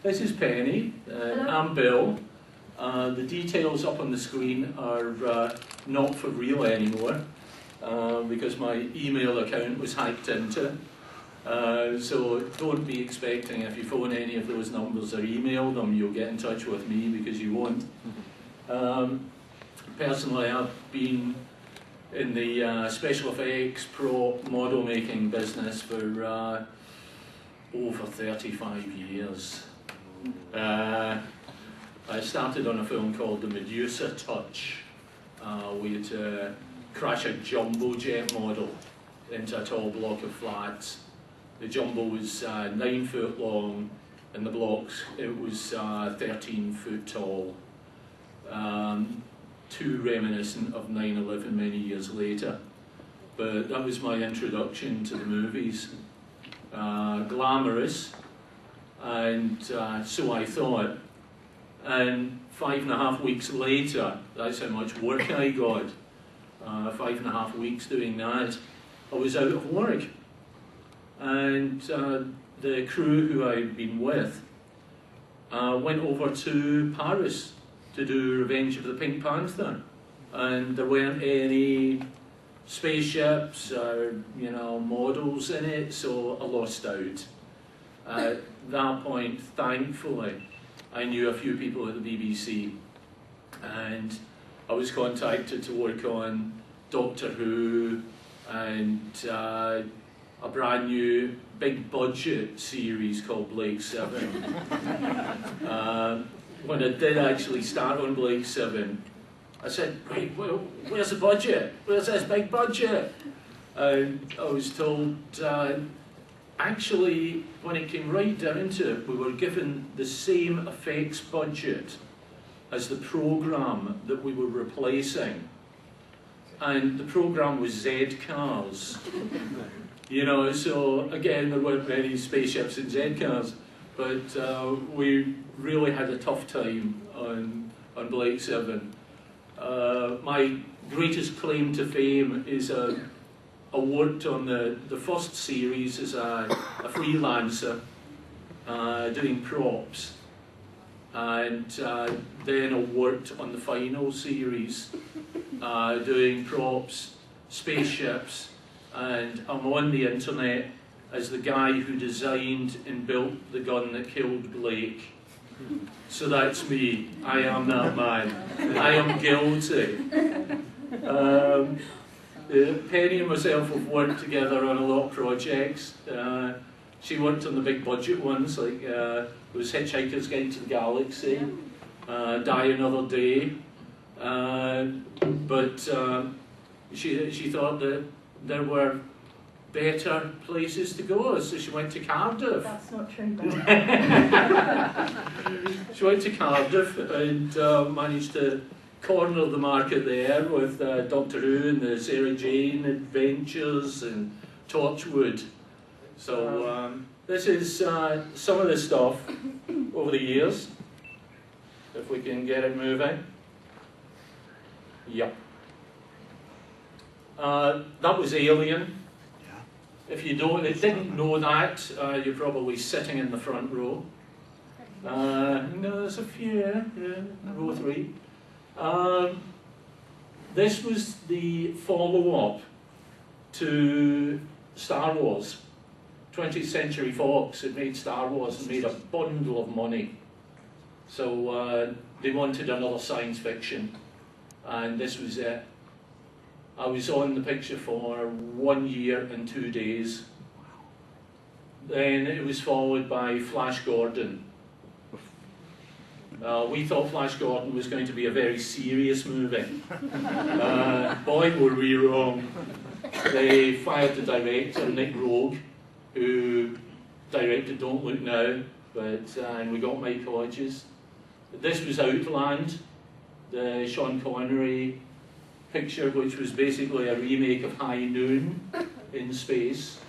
This is Penny. I'm Bill. The details up on the screen are not for real anymore because my email account was hacked into. So don't be expecting, if you phone any of those numbers or email them, you'll get in touch with me, because you won't. Personally, I've been in the special effects prop model making business for over 35 years. I started on a film called The Medusa Touch. We had to crash a jumbo jet model into a tall block of flats. The jumbo was 9 foot long, and the blocks, it was 13 foot tall. Too reminiscent of 9/11 many years later. But that was my introduction to the movies. Glamorous, and so I thought. And 5.5 weeks later, that's how much work I got. 5.5 weeks doing that, I was out of work. And the crew who I'd been with went over to Paris to do Revenge of the Pink Panther. And there weren't any spaceships or, models in it, so I lost out. At that point, thankfully, I knew a few people at the BBC, and I was contacted to work on Doctor Who and a brand new big budget series called Blake 7. When I did actually start on Blake 7, I said, "Wait, where's the budget? Where's this big budget?" And I was told, actually, when it came right down to it, we were given the same effects budget as the programme that we were replacing. And the programme was Z-Cars. So again, there weren't many spaceships in Z-Cars, but we really had a tough time on Blake 7. My greatest claim to fame is I worked on the first series as a freelancer, doing props, and then I worked on the final series, doing props, spaceships, and I'm on the internet as the guy who designed and built the gun that killed Blake. So that's me. I am that man. I am guilty. Penny and myself have worked together on a lot of projects. She worked on the big budget ones, like it was Hitchhiker's Guide to the Galaxy, Die Another Day. But she thought that there were better places to go, so she went to Cardiff. That's not true, Bill. She went to Cardiff and managed to corner the market there with Doctor Who and the Sarah Jane Adventures and Torchwood. So this is some of the stuff over the years, if we can get it moving. Yep. That was Alien. If you didn't know that, you're probably sitting in the front row. No, there's a few, yeah, row 3. This was the follow-up to Star Wars. 20th Century Fox had made Star Wars and made a bundle of money. So they wanted another science fiction, and this was it. I was on the picture for 1 year and 2 days. Then it was followed by Flash Gordon. We thought Flash Gordon was going to be a very serious movie. Boy, were we wrong. They fired the director, Nick Rogue, who directed Don't Look Now, and we got Mike Hodges. This was Outland, the Sean Connery picture, which was basically a remake of High Noon in space.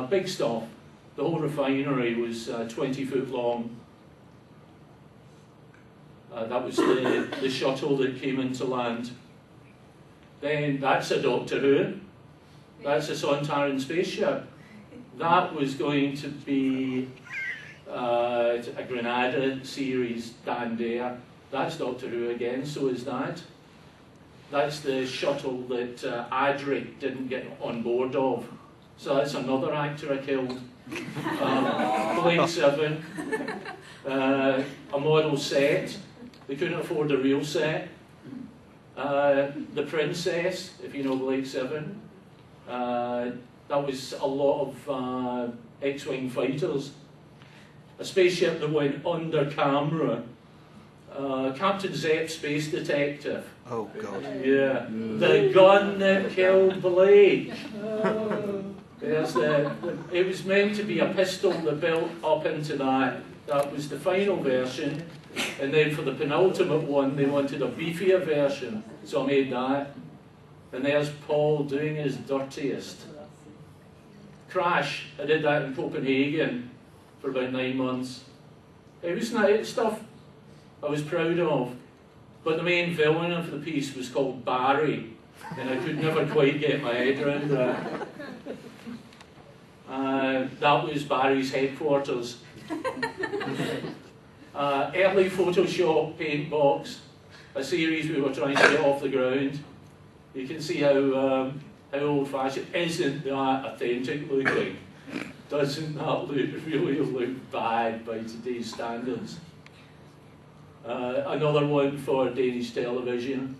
Big stuff. The whole refinery was 20 foot long. That was the shuttle that came into land. Then that's a Doctor Who. That's a Sontaran spaceship. That was going to be a Granada series, Dan Dare. That's Doctor Who again, so is that. That's the shuttle that Adric didn't get on board of. So that's another actor I killed. Blade 7. A model set. They couldn't afford a real set. The Princess, if you know Blade 7. That was a lot of X-Wing fighters. A spaceship that went under camera. Captain Zep, Space Detective. Oh, God. Yeah. The gun that killed Blake. It was meant to be a pistol that built up into that. That was the final version. And then for the penultimate one, they wanted a beefier version. So I made that. And there's Paul doing his dirtiest. Crash, I did that in Copenhagen for about 9 months. It was nice stuff I was proud of. But the main villain of the piece was called Barry, and I could never quite get my head around that. That was Barry's headquarters. Early Photoshop paint box, a series we were trying to get off the ground. You can see how old-fashioned. Isn't that authentic looking? Doesn't that really look bad by today's standards? Another one for Danish television.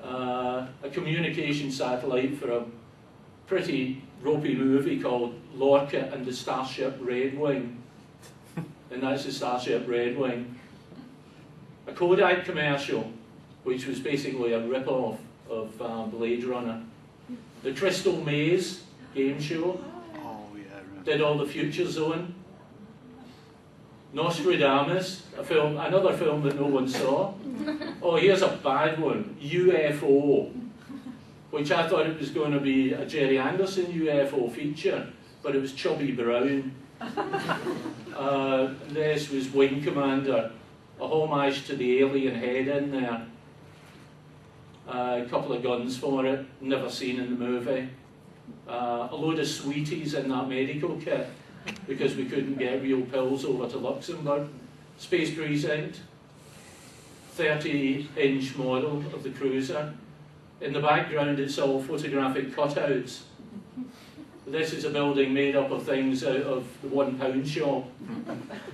A communication satellite for a pretty ropey movie called Lorca and the Starship Red Wing. And that's the Starship Red Wing. A Kodak commercial, which was basically a rip-off of Blade Runner. The Crystal Maze game show. Oh, yeah, right. Did all the Future Zone. Nostradamus, another film that no one saw. Oh, here's a bad one, UFO, which I thought it was going to be a Jerry Anderson UFO feature, but it was Chubby Brown. This was Wing Commander, a homage to the alien head in there. A couple of guns for it, never seen in the movie. A load of sweeties in that medical kit, because we couldn't get real pills over to Luxembourg. Space Precinct, 30-inch model of the cruiser. In the background it's all photographic cutouts. This is a building made up of things out of the £1 shop.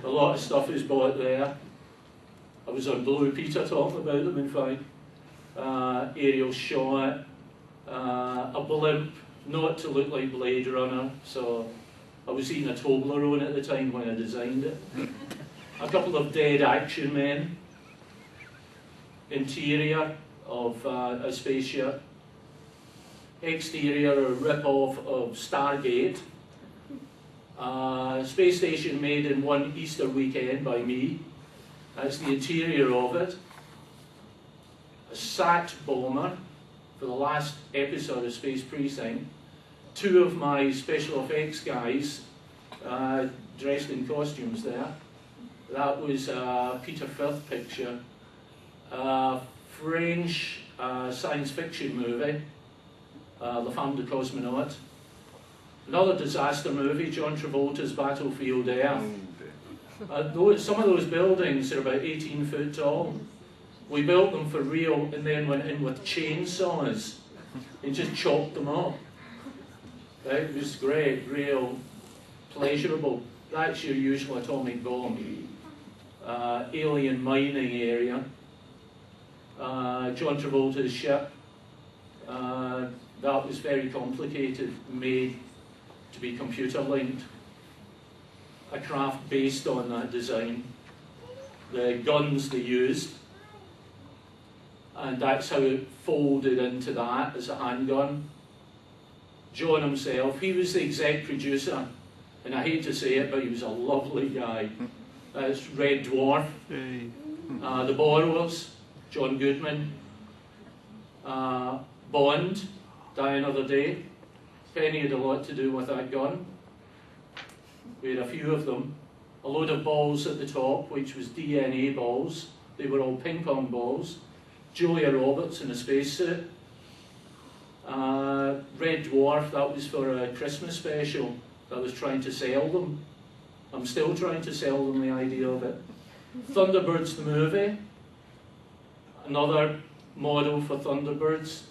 A lot of stuff is bought there. I was on Blue Peter talking about them, in fact. Aerial shot, a blimp, not to look like Blade Runner, so I was eating a Toblerone at the time when I designed it. A couple of dead action men. Interior of a spaceship. Exterior, a rip-off of Stargate. Space station made in one Easter weekend by me. That's the interior of it. A sat bomber for the last episode of Space Precinct. 2 of my special effects guys dressed in costumes there. That was a Peter Firth picture. French science fiction movie, La Femme de Cosmonaut. Another disaster movie, John Travolta's Battlefield Earth. Some of those buildings are about 18 foot tall. We built them for real and then went in with chainsaws and just chopped them up. It was great, real pleasurable. That's your usual atomic bomb. Alien mining area. John Travolta's ship. That was very complicated, made to be computer linked. A craft based on that design. The guns they used, and that's how it folded into that as a handgun. John himself, he was the exec producer, and I hate to say it, but he was a lovely guy. That's Red Dwarf. The Borrowers, John Goodman. Bond, Die Another Day. Penny had a lot to do with that gun. We had a few of them. A load of balls at the top, which was DNA balls. They were all ping pong balls. Julia Roberts in a spacesuit. Red Dwarf, that was for a Christmas special. I was trying to sell them. I'm still trying to sell them the idea of it. Thunderbirds the movie, another model for Thunderbirds.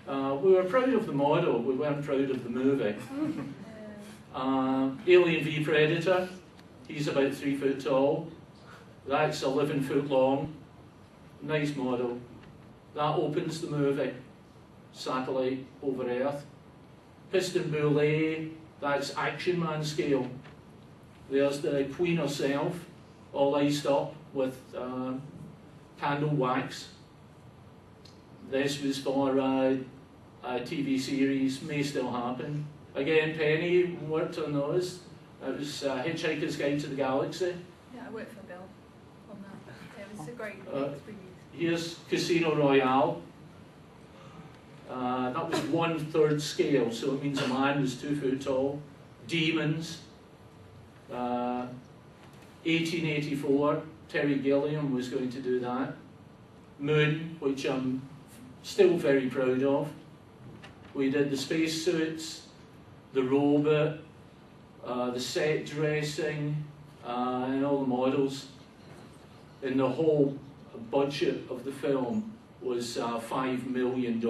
We were proud of the model, we weren't proud of the movie. Alien v Predator, he's about 3 foot tall. That's 11 foot long. Nice model. That opens the movie. Satellite over Earth. Piston Boulet, that's Action Man scale. There's the Queen herself, all iced up with candle wax. This was for a TV series, may still happen. Again, Penny worked on those. It was Hitchhiker's Guide to the Galaxy. Yeah, I worked for Bill on that. It was a great experience. Here's Casino Royale. That was 1/3 scale, so it means a man was 2 foot tall. Demons. 1884, Terry Gilliam was going to do that. Moon, which I'm still very proud of. We did the space suits, the robot, the set dressing, and all the models. And the whole budget of the film was $5 million.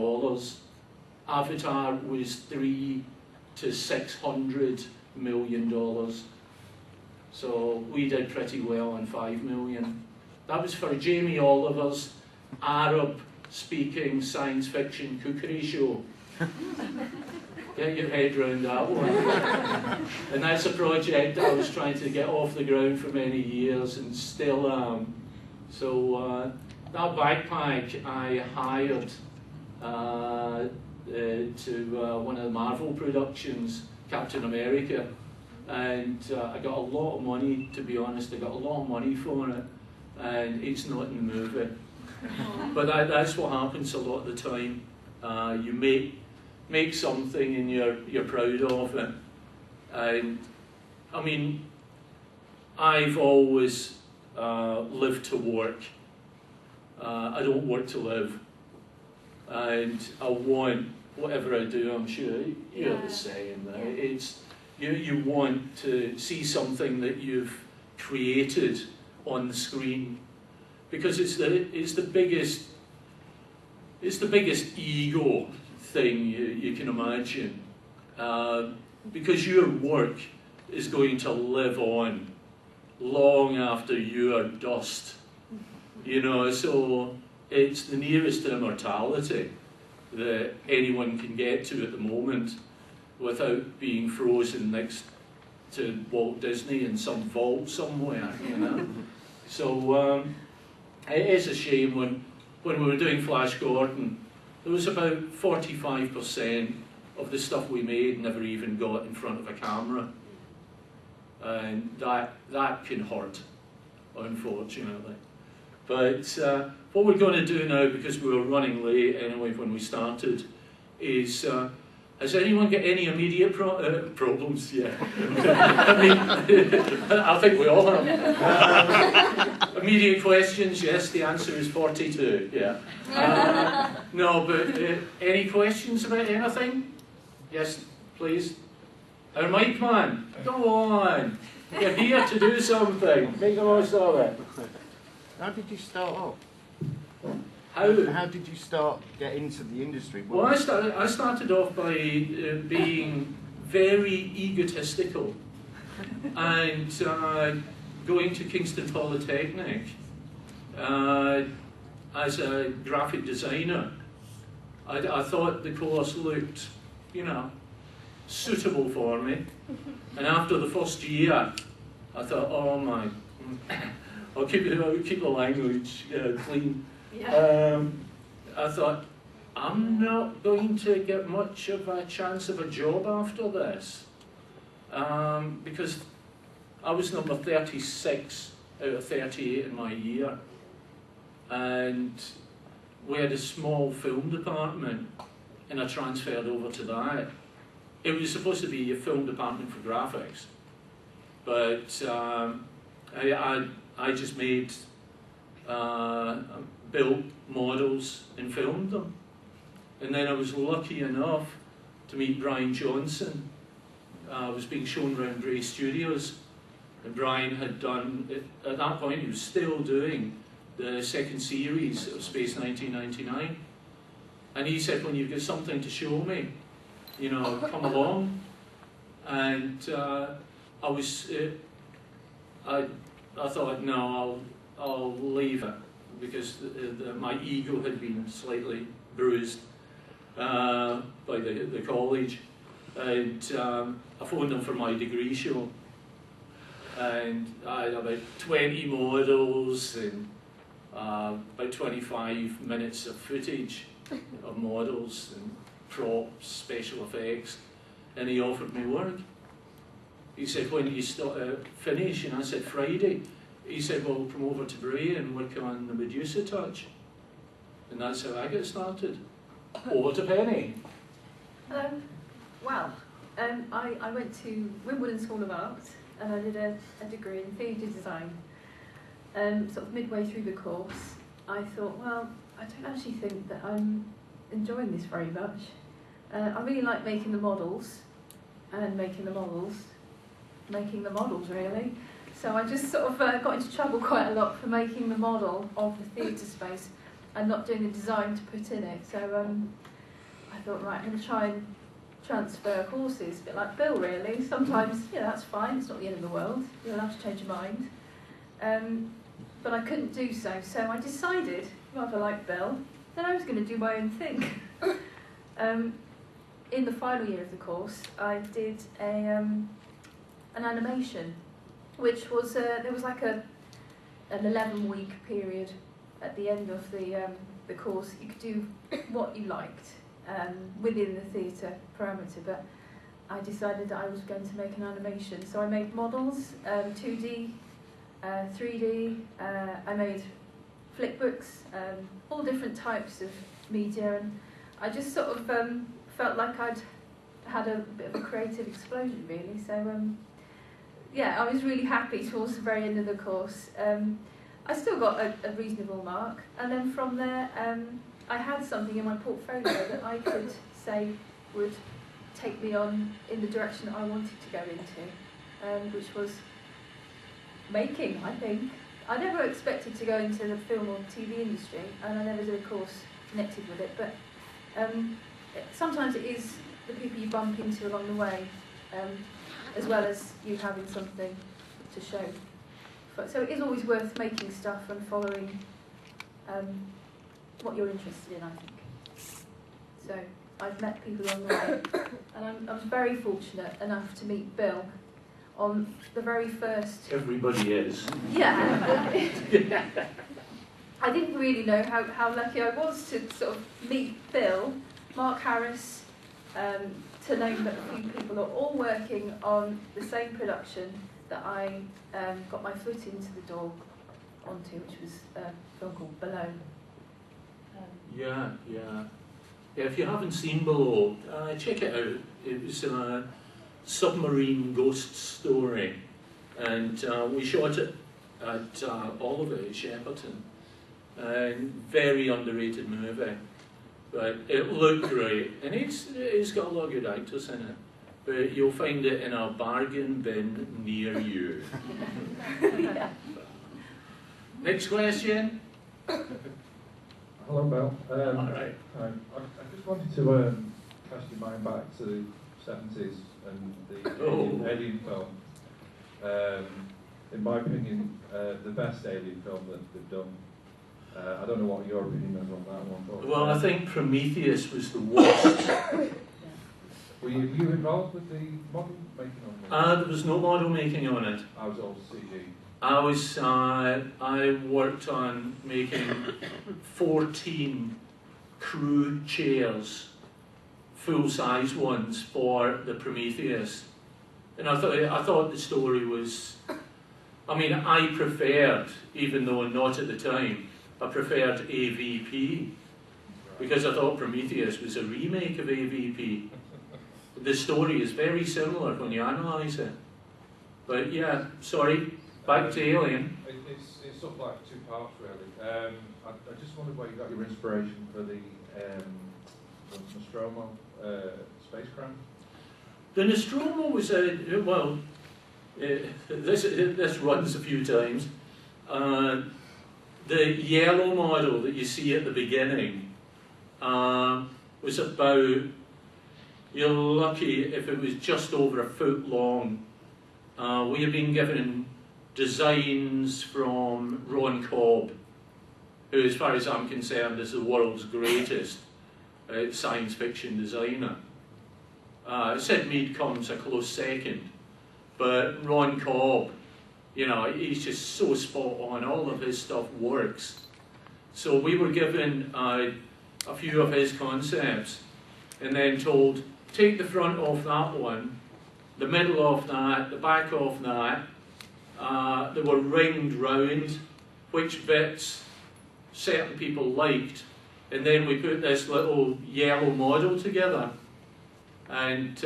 Avatar was $300 to $600 million. So we did pretty well on $5 million. That was for Jamie Oliver's Arab-speaking science fiction cookery show. Get your head round that one. And that's a project that I was trying to get off the ground for many years and still am. So that backpack I hired to one of the Marvel productions, Captain America. And I got a lot of money, to be honest, I got a lot of money for it, and it's not in the movie. But that's what happens a lot of the time. You make something and you're proud of it. And I mean, I've always lived to work. I don't work to live. And I want, whatever I do, I'm sure you're the same. Right? It's, you want to see something that you've created on the screen, because it's the biggest ego thing you can imagine, because your work is going to live on long after you are dust, you know. So it's the nearest to immortality that anyone can get to at the moment, without being frozen next to Walt Disney in some vault somewhere, you know. So it is a shame when we were doing Flash Gordon, there was about 45% of the stuff we made never even got in front of a camera. And that can hurt, unfortunately. But what we're going to do now, because we were running late anyway when we started, is has anyone got any immediate problems? Yeah. I mean, I think we all have. Immediate questions? Yes, the answer is 42. Yeah. No, but any questions about anything? Yes, please. Our mic man, go on. You're here to do something. Make the most of it. How did you start off? How did you start get into the industry? Well, I started off by being very egotistical and going to Kingston Polytechnic as a graphic designer. I thought the course looked, you know, suitable for me. And after the first year, I thought, oh my, I'll keep the language clean. Yeah. I thought, I'm not going to get much of a chance of a job after this, because I was number 36 out of 38 in my year, and we had a small film department, and I transferred over to that. It was supposed to be a film department for graphics, but I just made built models and filmed them. And then I was lucky enough to meet Brian Johnson, was being shown around Bray Studios, and Brian had done, at that point he was still doing the second series of Space 1999, and he said, when you've got something to show me, you know, come along. And I was, I thought, no, I'll leave it, because my ego had been slightly bruised by the college. And I phoned them for my degree show, and I had about 20 models and about 25 minutes of footage of models and props, special effects, and he offered me work. He said, when do you finish? And I said, Friday. He said, well, come over to Bray and work on the Medusa touch. And that's how I got started. Over to Penny. I went to Wimbledon School of Art, and I did a degree in theatre design. Sort of midway through the course, I thought, well, I don't actually think that I'm enjoying this very much. I really like making the models, really. So I just sort of got into trouble quite a lot for making the model of the theatre space and not doing the design to put in it. So I thought, right, I'm going to try and transfer courses, a bit like Bill, really. Sometimes, yeah, that's fine, it's not the end of the world, you're allowed to change your mind. But I couldn't do so, so I decided, rather like Bill, that I was going to do my own thing. In the final year of the course, I did an animation, which was, there was like an 11-week period at the end of the course. You could do what you liked within the theatre parameter, but I decided that I was going to make an animation. So I made models, 2D, 3D, I made flick books, all different types of media, and I just sort of felt like I'd had a bit of a creative explosion, really. So yeah, I was really happy towards the very end of the course. I still got a reasonable mark, and then from there I had something in my portfolio that I could say would take me on in the direction that I wanted to go into, which was making, I think. I never expected to go into the film or TV industry, and I never did a course connected with it, but sometimes it is the people you bump into along the way, as well as you having something to show. So it is always worth making stuff and following what you're interested in, I think. So I've met people along the way, and I'm very fortunate enough to meet Bill on the very first... Everybody is. Yeah. I didn't really know how lucky I was to sort of meet Bill, Mark Harris, to name but a few people, are all working on the same production that I got my foot into the door onto, which was a film called Below. Yeah. If you haven't seen Below, check it out. It was a submarine ghost story, and we shot it at Oliver Shepperton. Very underrated movie, but it looked great, and it's got a lot of good actors in it. But you'll find it in a bargain bin near you. Yeah. Next question. Hello, Bill. All right. Hi. I just wanted to cast your mind back to the 70s and the Alien film. In my opinion, the best Alien film that they've done. I don't know what your opinion is on that one. But, Well, I think Prometheus was the worst. Were you involved with the model making on it? There was no model making on it. I was all CG. I worked on making 14 crew chairs, full-size ones, for the Prometheus, and I thought the story was. I mean, I preferred, even though not at the time, I preferred AVP, because I thought Prometheus was a remake of AVP. The story is very similar when you analyse it, but yeah, sorry. Back to Alien. It's sort of like two parts, really. I just wondered where you got your inspiration for the Nostromo spacecraft. The Nostromo was this runs a few times. The yellow model that you see at the beginning was about, you're lucky if it was just over a foot long. We have been given designs from Ron Cobb, who, as far as I'm concerned, is the world's greatest science fiction designer. Sid Mead comes a close second, but Ron Cobb, you know, he's just so spot on. All of his stuff works. So we were given a few of his concepts and then told, take the front off that one, the middle off that, the back off that. They were ringed round which bits certain people liked, and then we put this little yellow model together, and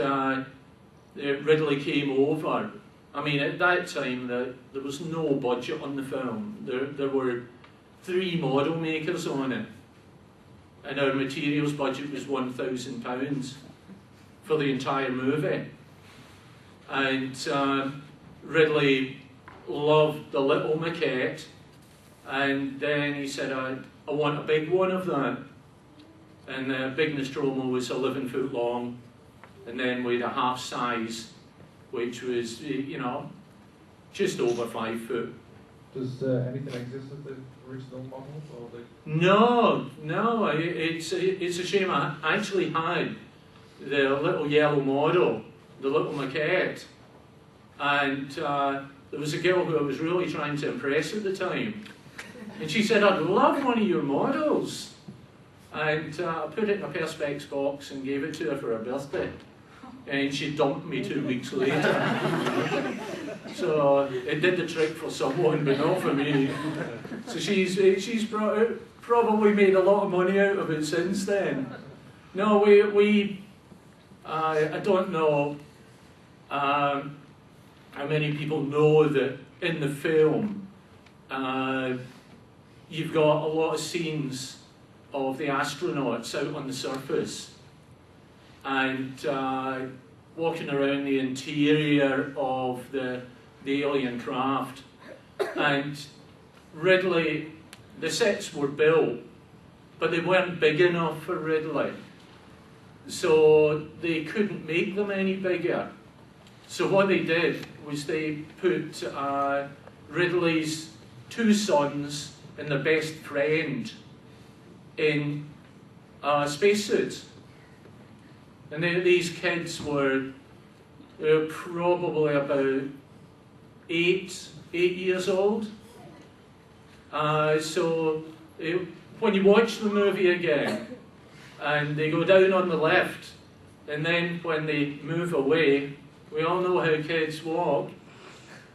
Ridley came over. I mean, at that time there was no budget on the film. There were 3 model makers on it, and our materials budget was £1,000 for the entire movie. And Ridley loved the little maquette, and then he said, I want a big one of that. And the big Nostromo was 11 foot long, and then we had a half size, which was, you know, just over 5 foot. Does anything exist of the original model? Or No, it's a shame. I actually had the little yellow model, the little maquette, and there was a girl who I was really trying to impress at the time, and she said, I'd love one of your models. And I put it in a Perspex box and gave it to her for her birthday. And she dumped me 2 weeks later. So it did the trick for someone, but not for me. So she's probably made a lot of money out of it since then. No, I don't know how many people know that in the film you've got a lot of scenes of the astronauts out on the surface and walking around the interior of the alien craft. And Ridley, the sets were built, but they weren't big enough for Ridley, so they couldn't make them any bigger. So what they did was they put Ridley's 2 sons and their best friend in spacesuits. And these kids were probably about 8 years old. So when you watch the movie again, and they go down on the left, and then when they move away, we all know how kids walk,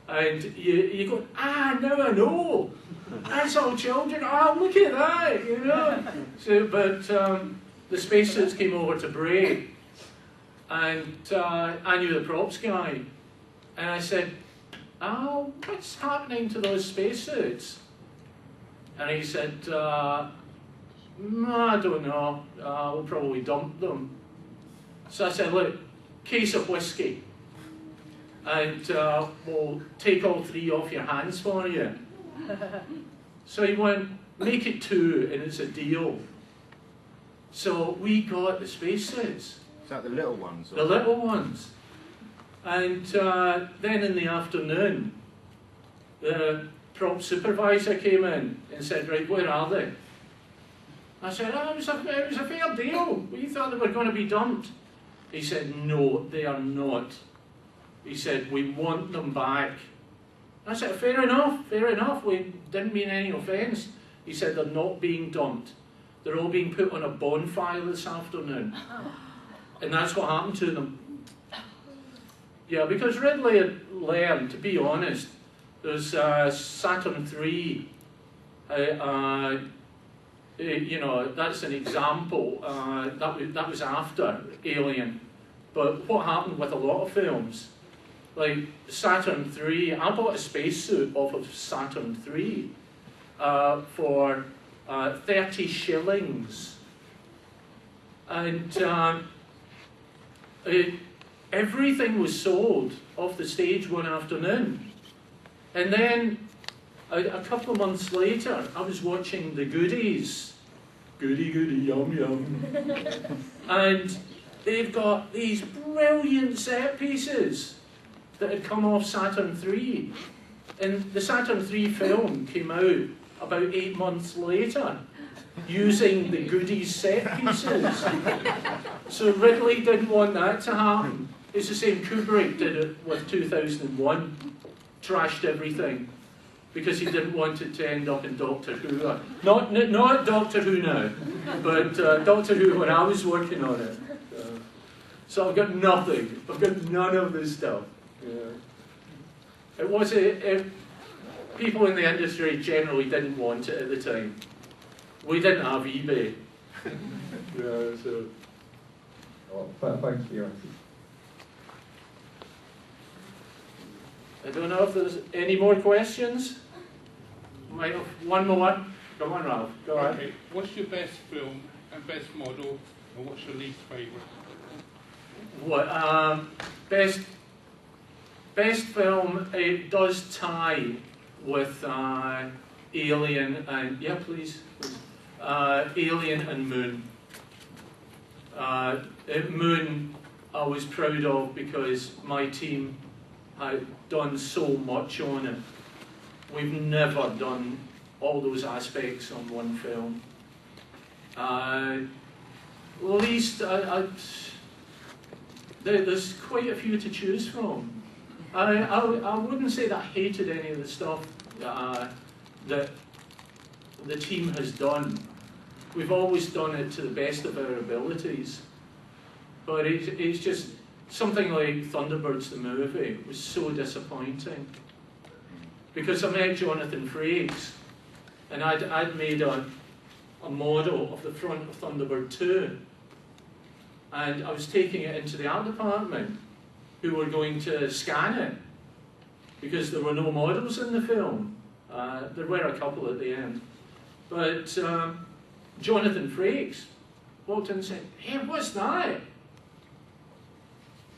and you go, now I know, that's all children, look at that, you know. So, but the spacesuits came over to Bray, and I knew the props guy, and I said, what's happening to those spacesuits? And he said, I don't know, we'll probably dump them. So I said, look, case of whiskey, and we'll take all 3 off your hands for you. So he went, make it 2 and it's a deal. So we got the spacesuits. Is that the little ones? Or? The little ones. And then in the afternoon, the prop supervisor came in and said, right, where are they? I said, it was a fair deal. We thought they were going to be dumped. He said, no, they are not. He said, we want them back. I said, fair enough, we didn't mean any offence. He said, they're not being dumped. They're all being put on a bonfire this afternoon. And that's what happened to them. Yeah, because Ridley had learned, to be honest, there's Saturn III, you know, that's an example. That was after Alien. But what happened with a lot of films, like Saturn III, I bought a spacesuit off of Saturn III for 30 shillings. And everything was sold off the stage one afternoon. And then a couple of months later, I was watching The Goodies. Goody, goody, yum, yum. And they've got these brilliant set pieces that had come off Saturn III. And the Saturn III film came out about 8 months later, using the Goodies set pieces. So Ridley didn't want that to happen. It's the same Kubrick did it with 2001. Trashed everything because he didn't want it to end up in Doctor Who. Not Doctor Who now, but Doctor Who when I was working on it. So I've got nothing. I've got none of this stuff. It was people in the industry generally didn't want it at the time. We didn't have eBay. So. Well, thanks for your answers. I don't know if there's any more questions. Might have one more. Come on, Ralph. Go on. Okay. What's your best film and best model, and what's your least favourite? What best film? It does tie with Alien and please. Alien and Moon. Moon, I was proud of because my team had done so much on it. We've never done all those aspects on one film. Least, there's quite a few to choose from. I wouldn't say that I hated any of the stuff that the team has done. We've always done it to the best of our abilities. But it's just something like Thunderbirds the movie was so disappointing. Because I met Jonathan Frakes, and I'd made a model of the front of Thunderbird 2. And I was taking it into the art department, who were going to scan it, because there were no models in the film. There were a couple at the end. But Jonathan Frakes walked in and said, "Hey, what's that?"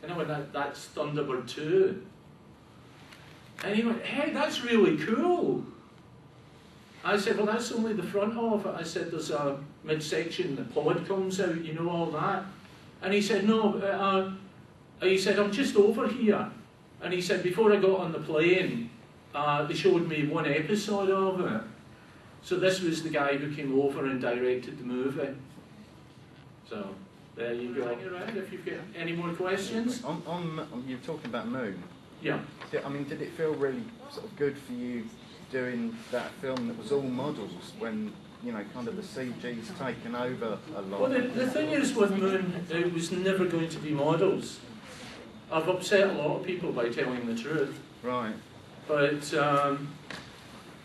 And I went, "That's Thunderbird 2. And he went, "Hey, that's really cool." I said, "Well, that's only the front of it." I said, "There's a midsection, the pod comes out, you know, all that." And he said, "No, he said, I'm just over here." And he said, "Before I got on the plane, they showed me one episode of it." So this was the guy who came over and directed the movie. So there you go. Hang around if you've got any more questions. You're talking about Moon. Yeah. I mean, did it feel really sort of good for you doing that film that was all models when, you know, kind of the CG's taken over a lot? Well, the thing is with Moon, it was never going to be models. I've upset a lot of people by telling the truth. Right. But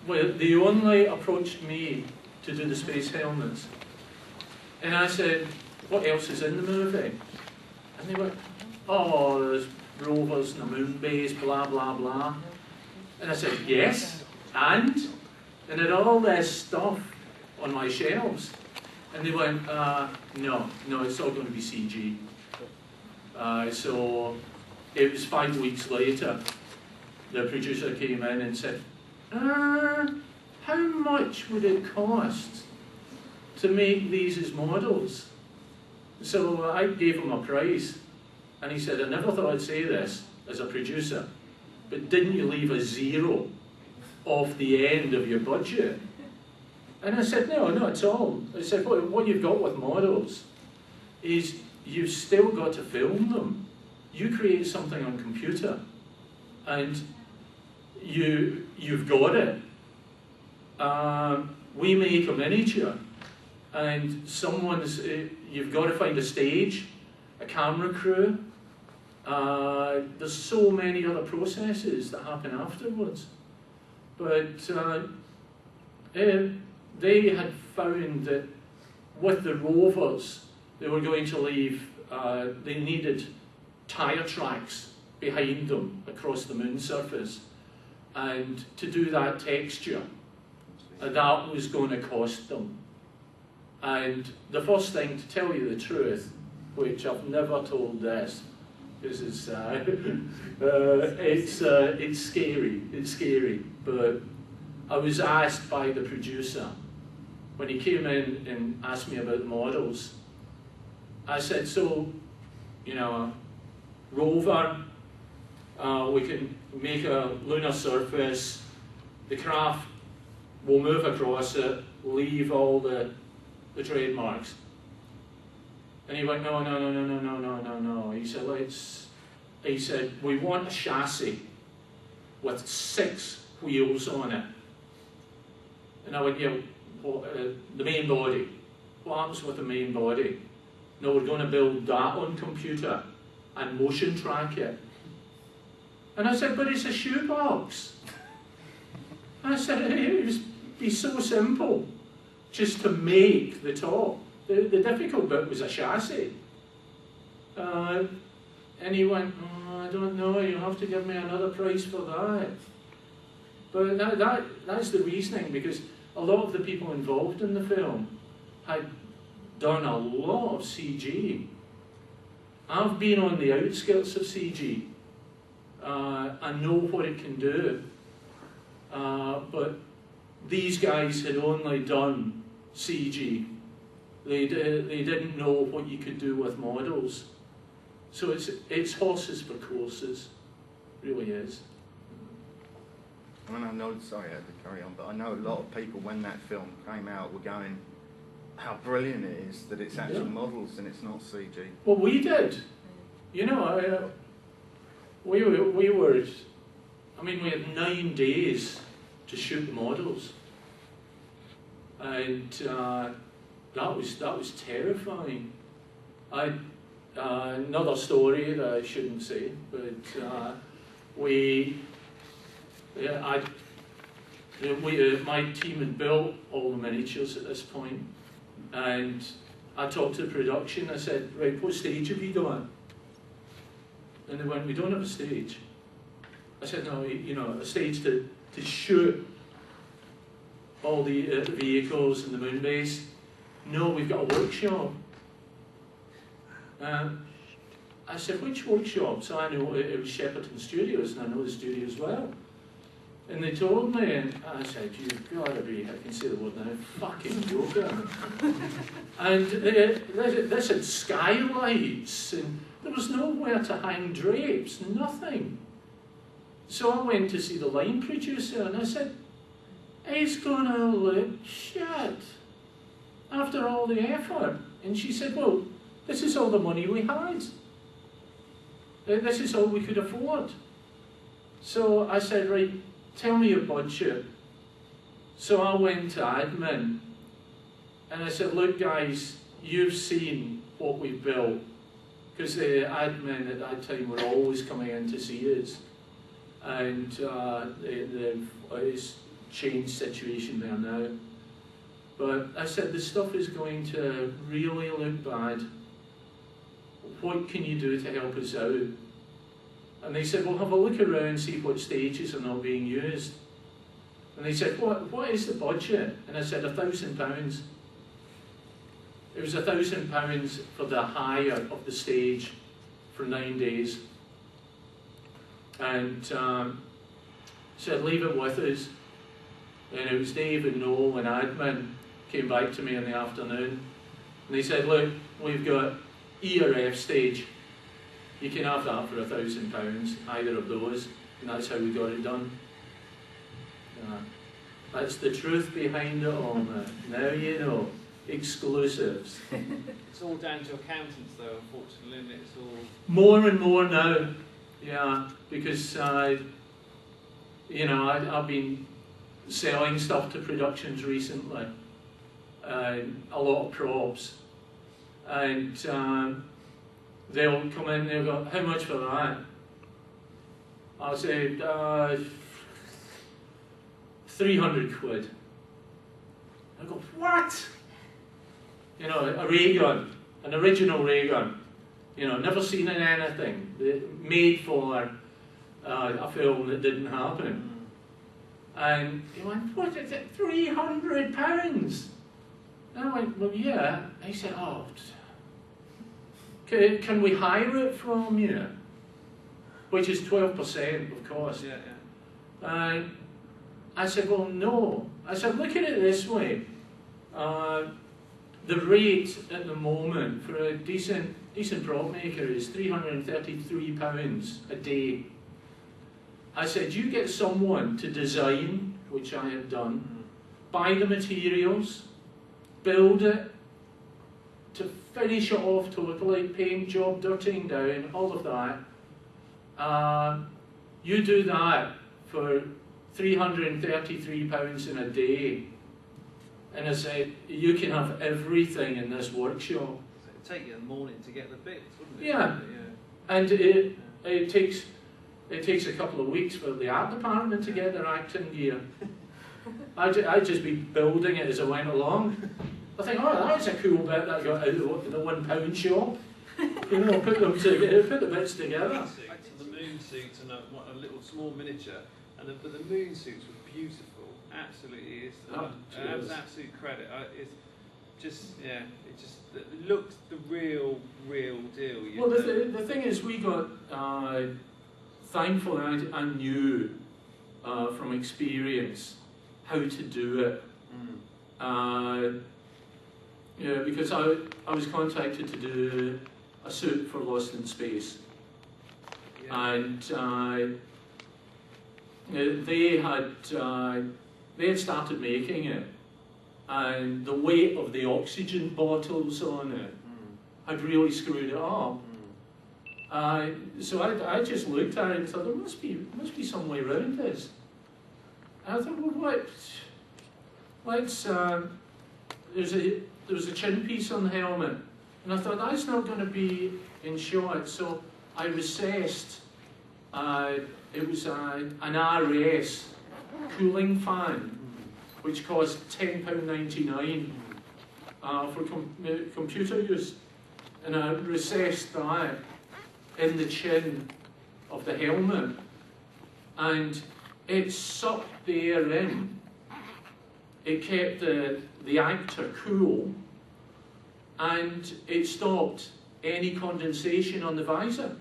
well, they only approached me to do the space helmets. And I said, "What else is in the movie?" And they went, "Oh, there's rovers and a moon base, blah, blah, blah." And I said, "Yes, and?" And had all this stuff on my shelves. And they went, no, it's all going to be CG. So it was 5 weeks later, the producer came in and said, "How much would it cost to make these as models?" So I gave him a price, and he said, "I never thought I'd say this as a producer, but didn't you leave a zero off the end of your budget?" And I said, "No, not at all." I said, what you've got with models is you've still got to film them. You create something on computer, and you've got it. We make a miniature, and you've got to find a stage, a camera crew. There's so many other processes that happen afterwards. But they had found that with the rovers, they were going to leave, they needed tyre tracks behind them across the moon surface. And to do that texture, that was going to cost them. And the first thing, to tell you the truth, which I've never told this, because it's scary. It's scary. But I was asked by the producer when he came in and asked me about the models. I said, so, you know, rover, we can make a lunar surface, the craft will move across it, leave all the trademarks. And he went, no. He said, we want a chassis with 6 wheels on it. And I went, yeah, the main body. What happens with the main body? No, we're going to build that on computer and motion track it. And I said, but it's a shoebox. I said, it would be so simple just to make the top. The difficult bit was a chassis. And he went, oh, I don't know, you'll have to give me another price for that. But that's the reasoning, because a lot of the people involved in the film had done a lot of CG. I've been on the outskirts of CG. I know what it can do. But these guys had only done CG. They didn't know what you could do with models. So it's horses for courses, it really is. I mean, I know, sorry I had to carry on, but I know a lot of people when that film came out were going, how brilliant it is that it's actual models and it's not CG. Well, we did. You know, we had 9 days to shoot the models. And that was terrifying. Another story that I shouldn't say, but my team had built all the miniatures at this point, and I talked to the production. I said, right, what stage have you done? And they went, we don't have a stage. I said, no, you know, a stage to shoot all the vehicles and the moon base. No, we've got a workshop. I said, which workshop? So I know it was Shepperton Studios, and I know the studios well. And they told me, and I said, you've got to be, I can say the word now, fucking joking. And this had skylights, and there was nowhere to hang drapes, nothing. So I went to see the line producer, and I said, it's gonna look shit after all the effort. And she said, well, this is all the money we had. This is all we could afford. So I said, right, tell me your budget. So I went to admin, and I said, look guys, you've seen what we've built. Because the admin at that time were always coming in to see us. And it's changed situation there now. But I said, the stuff is going to really look bad. What can you do to help us out? And they said, well, have a look around, see what stages are not being used. And they said, what is the budget? And I said, £1,000. It was £1,000 for the hire of the stage for 9 days. And said, leave it with us. And it was Dave and Noel and admin came back to me in the afternoon. And they said, look, we've got E or F stage. You can have that for £1,000, either of those. And that's how we got it done. That's the truth behind it all now. Now you know. Exclusives. It's all down to accountants though, unfortunately, it's all... More and more now, yeah, because you know, I've been selling stuff to productions recently, a lot of props, and they'll come in and they'll go, how much for that? I'll say, 300 quid. I go, what? You know, a ray gun, an original ray gun, you know, never seen in anything, made for a film that didn't happen. And he went, what is it, £300? And I went, well, yeah. And he said, oh, can we hire it from you? which is 12%, of course. Yeah, And I said, well, no. I said, look at it this way. The rate at the moment for a decent prop maker is £333 a day. I said, you get someone to design, which I had done, buy the materials, build it, to finish it off totally, paint job, dirtying down, all of that. You do that for £333 in a day. And I said, you can have everything in this workshop. So it'd take you a morning to get the bits, wouldn't it? Yeah. And it takes a couple of weeks for the art department to get their act in gear. I'd just be building it as I went along. I think, oh, that's a cool bit that I got out of the £1 shop. You know, put the bits together. Back to the moon suits and a little small miniature, but the moon suits were beautiful. Absolutely, it's absolute credit. It looked the real deal. Well, the thing is, we got thankfully I knew from experience how to do it. Because I was contacted to do a suit for Lost in Space, and they had started making it, and the weight of the oxygen bottles on it had really screwed it up. So I just looked at it and thought, there must be some way around this. And I thought, well, there was a chin piece on the helmet, and I thought that's not going to be in shot. So I recessed. It was an RS cooling fan, which cost £10.99 for computer use, and I recessed that in the chin of the helmet, and it sucked the air in. It kept the actor cool, and it stopped any condensation on the visor.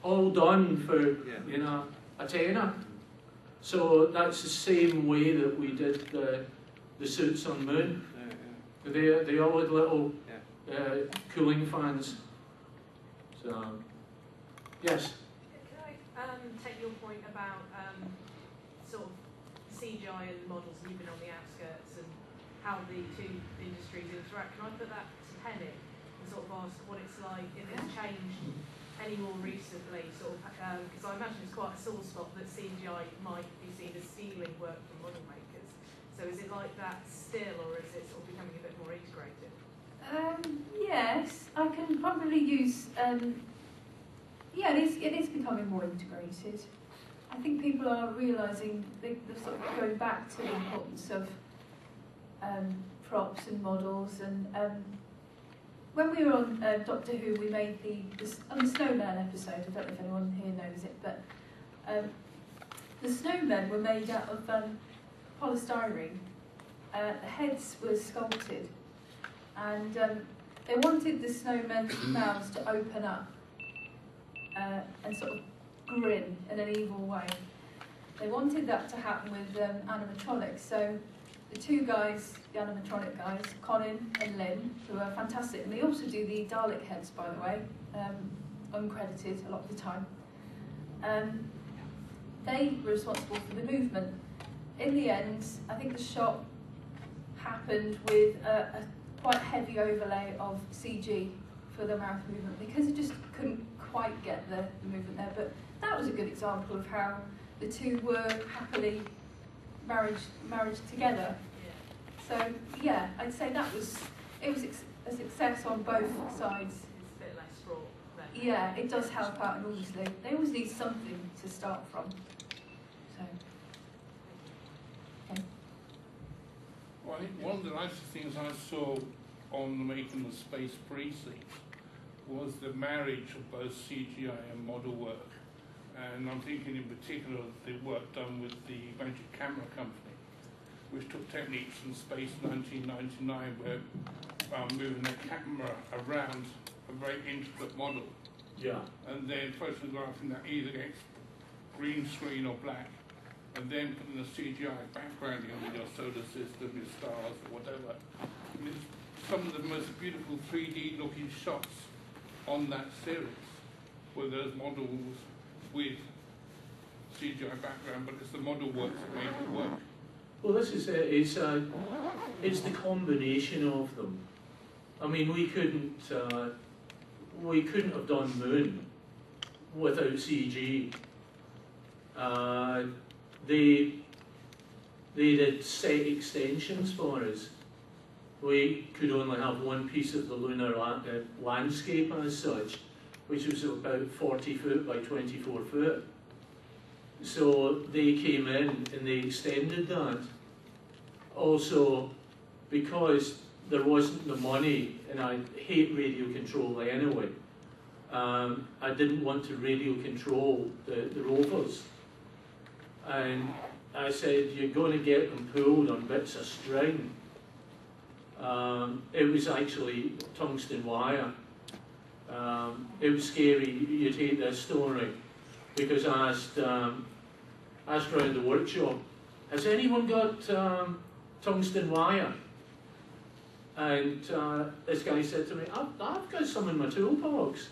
All done for a tenner. So that's the same way that we did the suits on Moon. They all had little cooling fans. So yes. Can I take your point about sort of CGI and models, and you've been on the outskirts, and how the two industries interact? Can I put that to Penny and sort of ask what it's like, if it's changed any more recently, sort of, because I imagine it's quite a sore spot that CGI might be seen as stealing work from model makers. So is it like that still, or is it sort of becoming a bit more integrated? Yes, I can probably use. It is becoming more integrated. I think people are realising they're sort of going back to the importance of props and models. And when we were on Doctor Who, we made on the Snowman episode. I don't know if anyone here knows it, but the snowmen were made out of polystyrene. The heads were sculpted, and they wanted the snowmen's mouths to open up and sort of grin in an evil way. They wanted that to happen with animatronics. So the two guys, the animatronic guys, Colin and Lynn, who are fantastic, and they also do the Dalek heads, by the way, uncredited a lot of the time. They were responsible for the movement. In the end, I think the shot happened with a quite heavy overlay of CG for the mouth movement, because it just couldn't quite get the movement there. But that was a good example of how the two were happily married together. So yeah, I'd say it was a success on both sides. It's a bit less fraught then. Yeah, it does help out enormously. They always need something to start from. So. Okay. Well, I think one of the nicest things I saw on the making of Space Precinct was the marriage of both CGI and model work. And I'm thinking in particular of the work done with the Magic Camera Company, which took techniques from Space 1999, where moving the camera around a very intricate model Yeah. and then photographing that either against green screen or black, and then putting a CGI background in with your solar system, your stars, or whatever. And it's some of the most beautiful 3D looking shots on that series, where there's models with CGI background, but it's the model work that makes it work. Well, this is it. It's the combination of them. I mean, we couldn't have done Moon without CG. They did set extensions for us. We could only have one piece of the lunar landscape as such, which was about 40 foot by 24 foot. So they came in and they extended that. Also, because there wasn't the money, and I hate radio control anyway, I didn't want to radio control the rovers. And I said, you're going to get them pulled on bits of string. It was actually tungsten wire. It was scary. You'd hate this story, because I asked around the workshop, has anyone got tungsten wire? And this guy said to me, I've got some in my toolbox.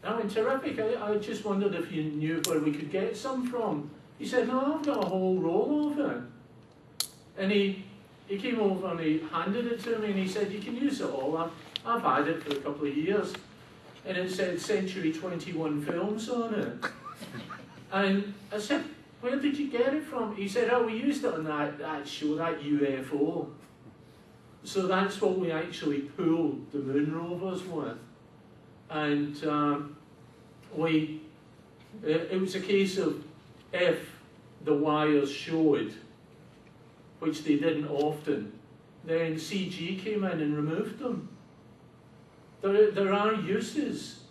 I went, terrific. I just wondered if you knew where we could get some from. He said, no, I've got a whole roll of it. And he came over and he handed it to me and he said, you can use it all. I've had it for a couple of years. And it said Century 21 Films on it. And I said, where did you get it from? He said, oh, we used it on that show, that UFO. So that's what we actually pulled the moon rovers with. And it was a case of, if the wires showed, which they didn't often, then CG came in and removed them. There are uses.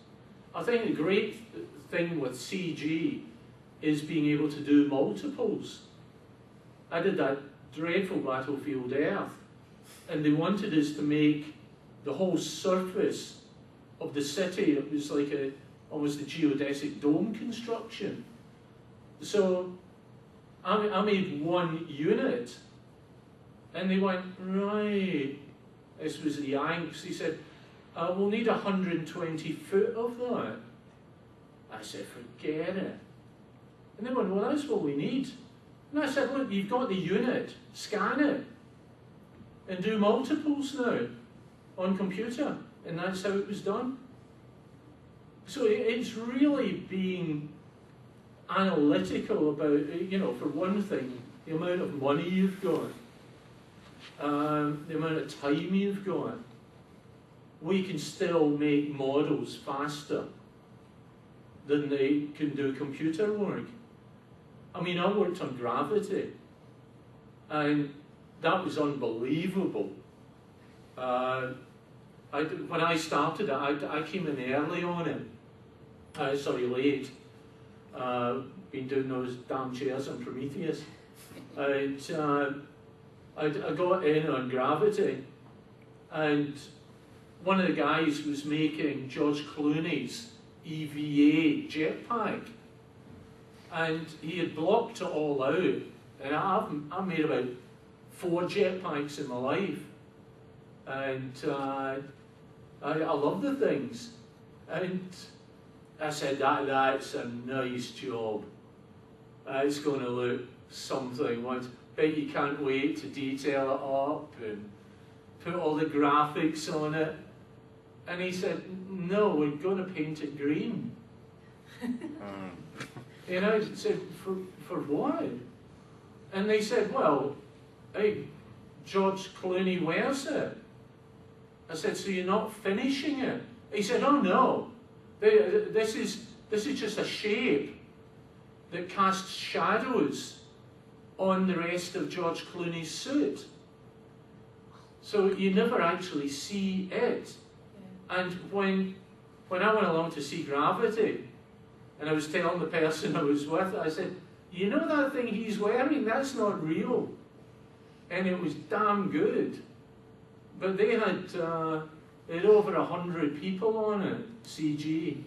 I think the great thing with CG is being able to do multiples. I did that dreadful Battlefield Earth, and they wanted us to make the whole surface of the city, it was like almost a geodesic dome construction. So I made one unit, and they went, right, this was the Yanks. He said, we'll need 120 foot of that. I said, forget it. And they went, well, that's what we need. And I said, look, you've got the unit, scan it, and do multiples now on computer. And that's how it was done. So it's really being analytical about, for one thing, the amount of money you've got, the amount of time you've got. We can still make models faster than they can do computer work. I mean, I worked on gravity, and that was unbelievable. When I started it, I came in early on it. Late. Been doing those damn chairs on Prometheus. And I got in on gravity, and one of the guys was making George Clooney's EVA jetpack, and he had blocked it all out. And I've made about 4 jetpacks in my life, and I love the things. And I said, that's a nice job. It's going to look something. Bet you can't wait to detail it up and put all the graphics on it. And he said, no, we're going to paint it green. I said, for what? And they said, well, hey, George Clooney wears it. I said, so you're not finishing it? He said, oh no, this is just a shape that casts shadows on the rest of George Clooney's suit. So you never actually see it. And when I went along to see Gravity, and I was telling the person I was with, I said, you know that thing he's wearing, that's not real. And it was damn good. But they had over 100 people on it, CG.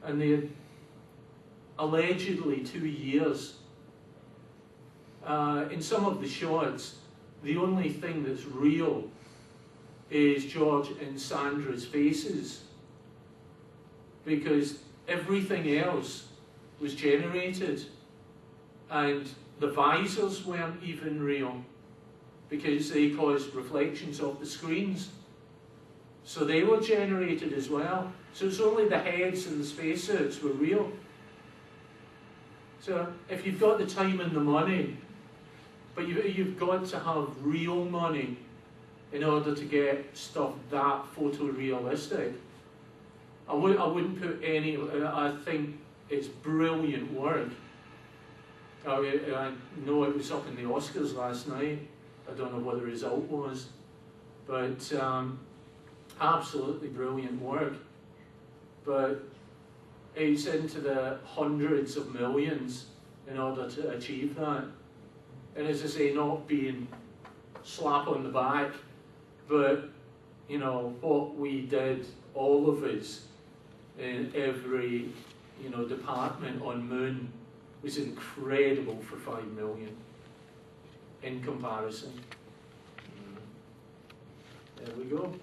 and they had allegedly 2 years. In some of the shots, the only thing that's real is George and Sandra's faces, because everything else was generated, and the visors weren't even real because they caused reflections off the screens. So they were generated as well. So it's only the heads and the spacesuits were real. So if you've got the time and the money, but you've got to have real money in order to get stuff that photorealistic. I wouldn't put any, I think it's brilliant work. I know it was up in the Oscars last night. I don't know what the result was, but absolutely brilliant work. But it's into the hundreds of millions in order to achieve that. And as I say, not being slap on the back, but you know what we did, all of us, in every department on Moon was incredible for 5 million in comparison. There we go.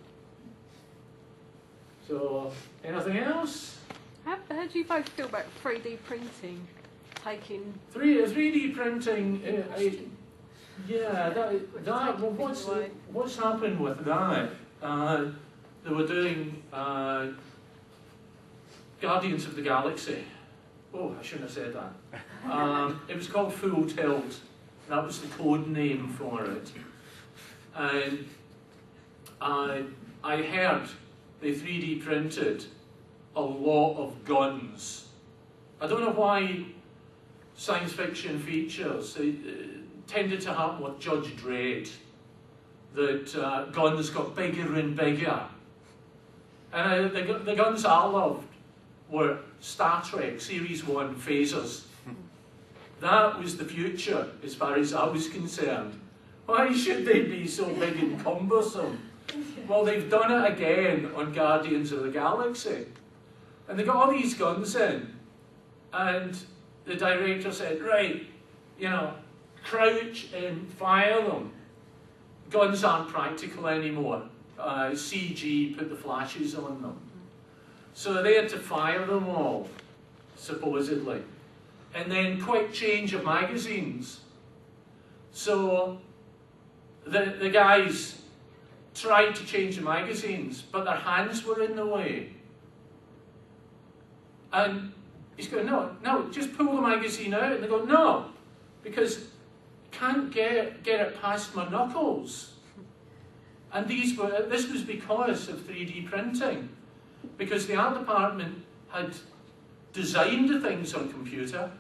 So, anything else? How do you both feel about 3D printing? Taking 3D printing, yeah, well, what's happened with that? They were doing Guardians of the Galaxy. Oh, I shouldn't have said that. It was called Full Tilt. That was the code name for it. And I heard they 3D printed a lot of guns. I don't know why science fiction features tended to happen with Judge Dredd, that guns got bigger and bigger. And the guns I loved were Star Trek Series 1 phasers. That was the future as far as I was concerned. Why should they be so big and cumbersome? Well, they've done it again on Guardians of the Galaxy. And they got all these guns in, and the director said, right, crouch and fire them. Guns aren't practical anymore. CG put the flashes on them. So they had to fire them all, supposedly. And then quick change of magazines. So the guys tried to change the magazines, but their hands were in the way. And he's going, no, just pull the magazine out. And they go, no, because can't get it past my knuckles. And this was because of 3D printing, because the art department had designed the things on computer.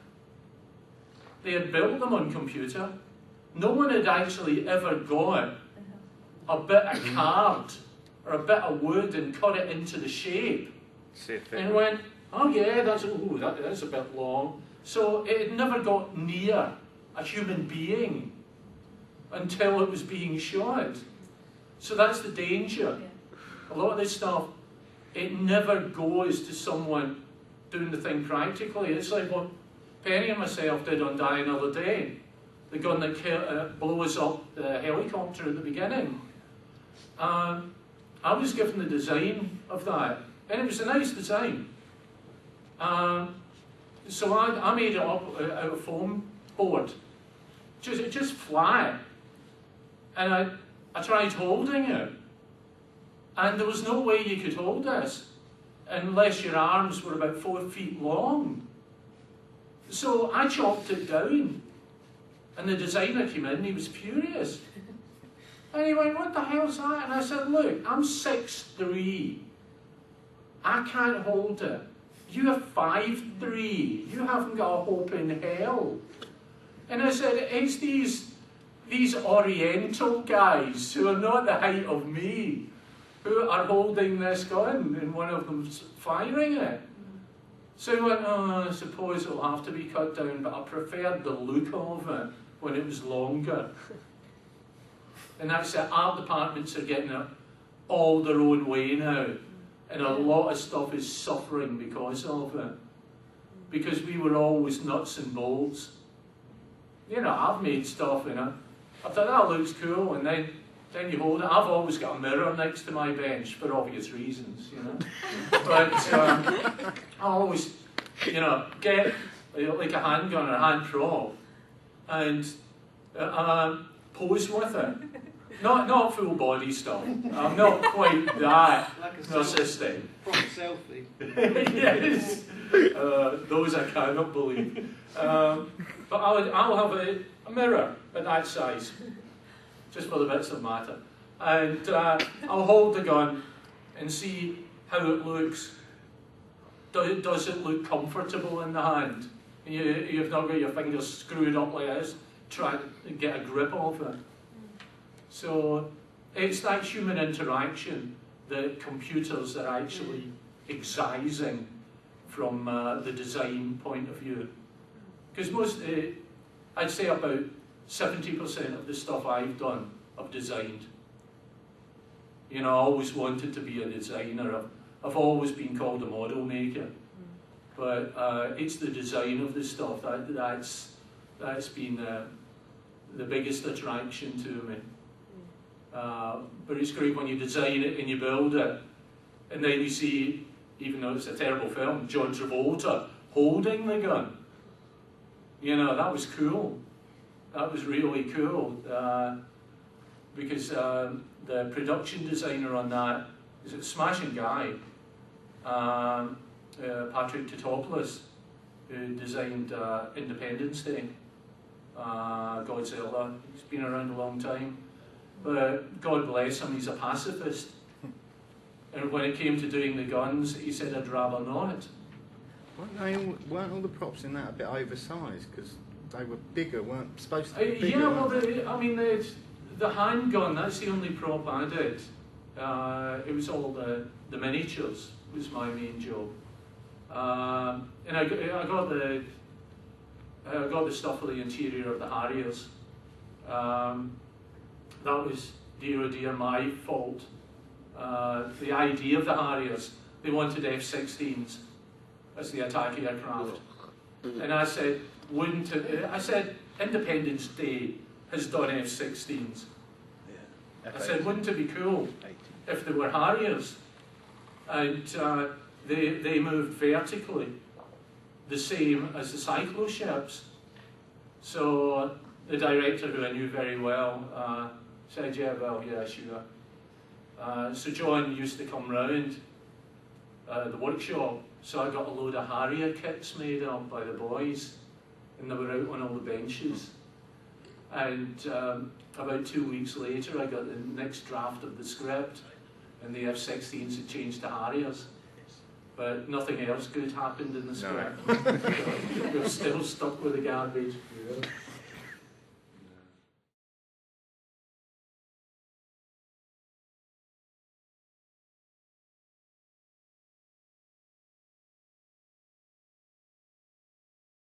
They had built them on computer. No one had actually ever got a bit of card or a bit of wood and cut it into the shape. And went, oh yeah, that's a bit long. So it had never got near a human being until it was being shot. So that's the danger. A lot of this stuff, it never goes to someone doing the thing practically. It's like what Penny and myself did on Die Another Day. The gun that blows up the helicopter at the beginning. I was given the design of that, and it was a nice design. So I made it up out of foam board, just flat, and I tried holding it, and there was no way you could hold this unless your arms were about 4 feet long. So I chopped it down, and the designer came in, he was furious. And he went, what the hell's that? And I said, look, I'm 6'3". I can't hold it. You are 5'3". You haven't got a hope in hell. And I said, it's these Oriental guys who are not the height of me who are holding this gun, and one of them's firing it. So he went, oh, I suppose it'll have to be cut down, but I preferred the look of it when it was longer. And that's it, art departments are getting it all their own way now. And a lot of stuff is suffering because of it. Because we were always nuts and bolts. You know, I've made stuff, you know. I thought that looks cool, and then you hold it. I've always got a mirror next to my bench for obvious reasons, you know. But I always, you know, get like a handgun or a hand prop and pose with it. Not full body stuff. I'm not quite that Like a narcissistic. proper selfie. Yes, those I cannot believe. But I'll have a mirror at that size, just for the bits that matter. And I'll hold the gun and see how it looks. Does it look comfortable in the hand? You've not got your fingers screwed up like this, trying to get a grip of it. So it's that human interaction that computers are actually excising from the design point of view. Because most, I'd say about 70% of the stuff I've done, I've designed. You know, I always wanted to be a designer. I've always been called a model maker. But it's the design of the stuff that's been the biggest attraction to me. But it's great when you design it and you build it, and then you see, even though it's a terrible film, John Travolta holding the gun. You know, that was cool. That was really cool. Because the production designer on that is a smashing guy, Patrick Totopoulos, who designed Independence Day, Godzilla. He's been around a long time. But God bless him, he's a pacifist. And when it came to doing the guns, he said, I'd rather not. Weren't all the props in that a bit oversized? Because they were bigger, weren't supposed to be bigger? Yeah, well, I mean, the handgun, that's the only prop I did. It was all the miniatures, was my main job. And I got the stuff for the interior of the Harriers. That was, dear, my fault. The idea of the Harriers, they wanted F-16s as the attack aircraft. And I said, Independence Day has done F-16s. I said, wouldn't it be cool if they were Harriers? And they moved vertically, the same as the cycloships. So the director, who I knew very well, said, yeah, sure. So John used to come round the workshop, so I got a load of Harrier kits made up by the boys, and they were out on all the benches. And about 2 weeks later, I got the next draft of the script, and the F-16s had changed to Harriers. But nothing else good happened in the script. So we're still stuck with the garbage.